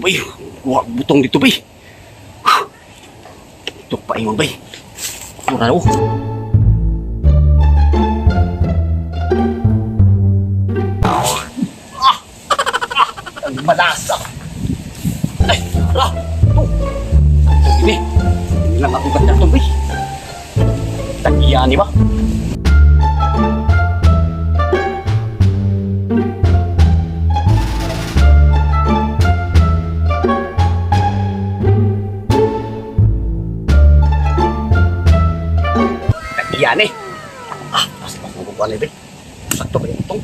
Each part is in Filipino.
bay. Kuha butong dito, bay. Ito pa ingon, bay. Mura na, Ang malasa. Ay, hala. Ito. Ini. Ini lang ako ganda ito, bay. Tagiyan, di ba? Yan eh. Nasa pagkukuhan eh, sakto ba yung itong?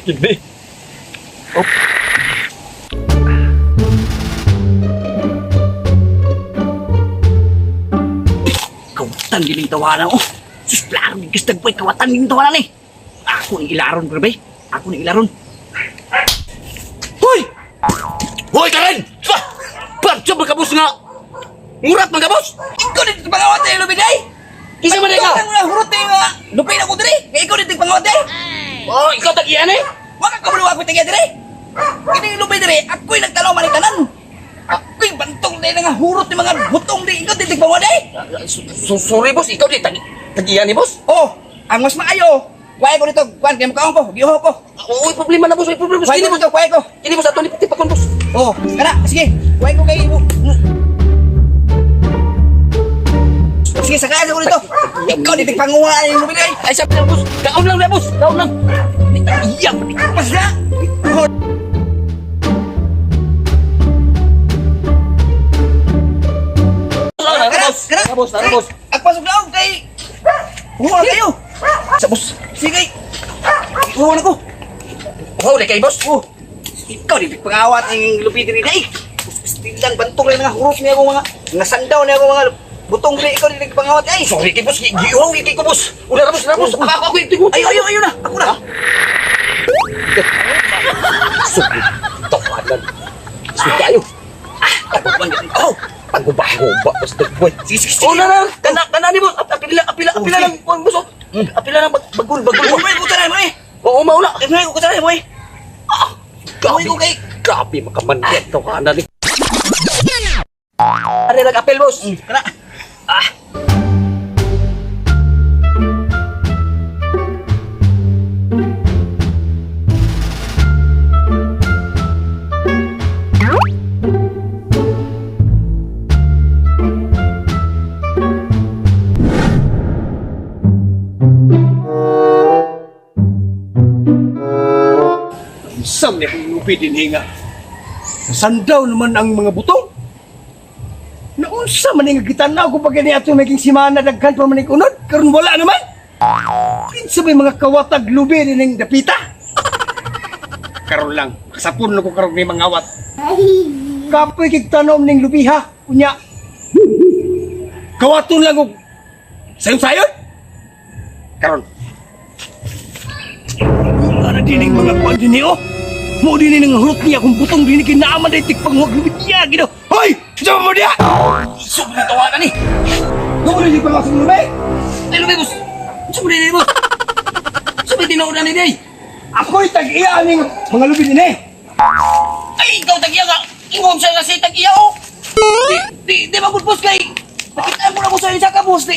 Hindi. Oh. Kawatan din yung tawanan, oh. Sus, laro, gistag po, kawatan din yung tawanan eh. Ako ni ilaron, grabe. Ako ni ilaron. Hoy! Hoy, Karen! Pagsa magkabos nga! Ngurat magkabos! Ikaw din pangawat eh, Lubid ay! Isa man ka! Ikaw hurot eh nga! Lupin ako diri! Ikaw din pangawat eh! Oh, ikaw tagiyan eh! Waka ka maluwa ako'y tagiyan diri! Kini Lubid diri, ako'y nagtalaw manikanan! Ako'y bantong na nga hurot ni mga butong di! Ikaw din pangawat eh! Sorry boss, ikaw din tagiyan eh boss! Oh, ang mas maayo! Kuhay ko dito, kuhan, kaya makaon ko, giuho ko. Uy, problema na boss, may problema. Kuhay ko dito, kuhay ko. Ini boss, ato ni tipakon boss. Oo, kana, sige, kuhay ko kayo. Sige, sakayan ko dito. Ikaw, di tigpanguha yung lumigay. Ay, sabi lang boss, kaon lang na boss, kaon lang. Iyak, pas na. Kana, boss. Agpasok lang, kay... Huwag kayo. Sa boss. Sige. Iuwan ako. Oh, ulit kay boss. Oh. Ikaw, di pangawat ang lupit rin ay. Stilang bantong rin nga huruf niya akong mga nasandaw niya akong mga butong rin. Ikaw, di pangawat ay. Sorry kay boss. Giuhaw, kay ko boss. Una na boss. Ako ito. Ayaw na. Ako na. Sorry. Tokanan. Sorry kayo. Taguban niya. Oh. Taguba-huba. Basta boy. Sige. Oh, na. Kana ni boss. Apila lang boss. Apila lang bagul. May ko tanan mo eh. Oo, maula. May ko tanan mo eh. Grabe makamandet to kana ni. Are nag-apel boss. Kana. Isang niya kung lupi din hinga. Nasandaw naman ang mga butong. Naunsa man yung gitanaw kung pag ganyan naging simana daghan pa man yung unod. Karoon wala naman. Pinsa may mga kawatag lubi din yung dapita. Karoon lang. Kasapon na ko karoon may mga awat. Kapoy kigtanom ng lubi ha. Kunya. Kawaton lang ko. Sayon-sayon. Karoon. Para din yung mga kwan din niyo. Mo din yung hurot niya kung butong din kinaaman na itik pang huwag lumit niya. Gino. Hoy! Sama mo niya! Iso mo na tawanan eh. Gawin din pang asong lumay. Ay, lumay boss. Iso mo na boss. Iso mo tinaunan ni Day. Ako'y tag-iyaan ng mga lubi din eh. Ay, ikaw tag-iya ka. Ingong siya kasi tag-iya oh. Di mabulpos kay. Nakita mo na ko sa isa ka boss.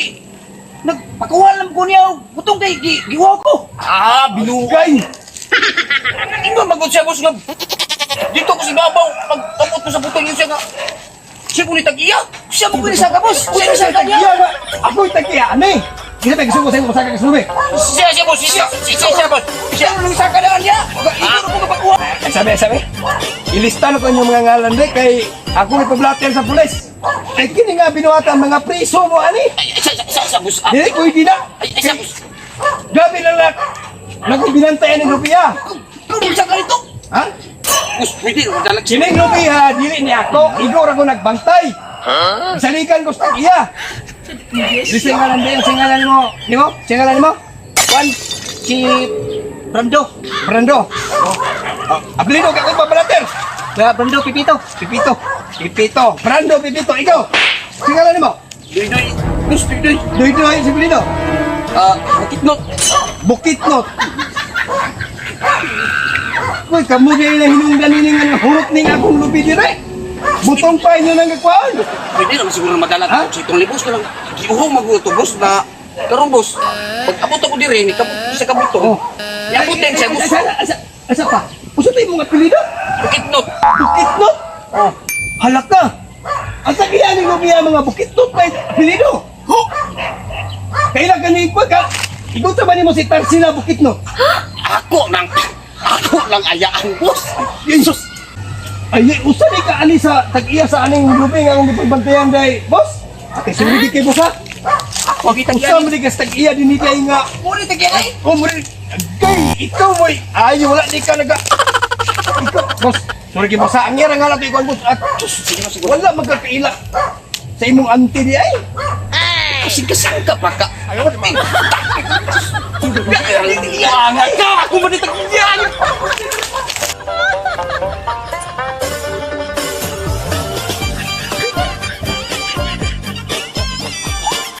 Nagpakuha lang ko niya. Butong kay giwa ko. Binugay. Ikaw magod siya boss nga. Dito ko si Babaw. Pag-tapot ko sa butong yun siya nga. Siya ko ni tag-iya. Siya mo ko ni Saka boss. Siya ni Saka niya. Ako'y tag-iyaan eh. Hindi na gusto ko sa'yo masaka ka sa lubi. Siya boss. Siya boss. Siya mo nang Saka na niya. Ikaw na ko kapakuha. Sabi. Ilista na ko yung mga ngalan de kay ako ipablatter sa pulis. Ay kini nga binuhat ang mga priso mo ani. Sa boss. Dili ko hindi na. Sa boss. Gabi na lang. Nagbinantayan ng rupiya. Kung sa ka nito. Ha? Boss, pwede. Sining rupiya, dili ni ako. Igor ako nagbantay. Salikan ko sa iya. Singalan din, singalan mo. Di mo? Singalan mo? Juan, si Brando. Apelido ka ko pablatter. Brando Pipito. Pipito. Brando, Pipito. Ikaw. Singalan mo? Doy-doy. Boss, doy-doy. Doy-doy si Pilino. Bukit not. Bukit not. Uy, kamu din na hinungdan ni nga hurot ni nga akong lupi dire. Butong pa inyo nang gagkuhan. Pwede naman siguro madala Ha? ko. Si Tong Libos na lang. Giuhong maguto, boss, na karong boss. Pag abot ako dire, ni sa kabutong. Yabutin siya, boss. Asa pa? Usa tayo mga apelido? Bukit not. Bukit not? Oh, halak ka. Asa kaya ni Lupiya mga bukit not pa apelido? Ho! Kailan ka ni ka? Iguta ba ni mo si Tarsila Bukit not? Ako lang ayaan, boss. Yesus! Ay, usa ni ka ani sa tag-iya sa aning lupi nga akong ipagbantayan day, boss? Okay, sumuli kay boss ha? Huwag itang Usa mo ni ka sa tag-iya din ni kay nga. Muli tagyan ay. Oh, muli. Kay, ikaw mo'y. Ay, wala di ka naga. Ikaw, boss. Sorry kay boss ha. Ang yara nga lang ikaw, boss. At, wala magkakaila. Sa imong auntie di ay. Kasing-kasing ka pa ka. Ayaw, di ba? Angat ka! Ako manitag yan!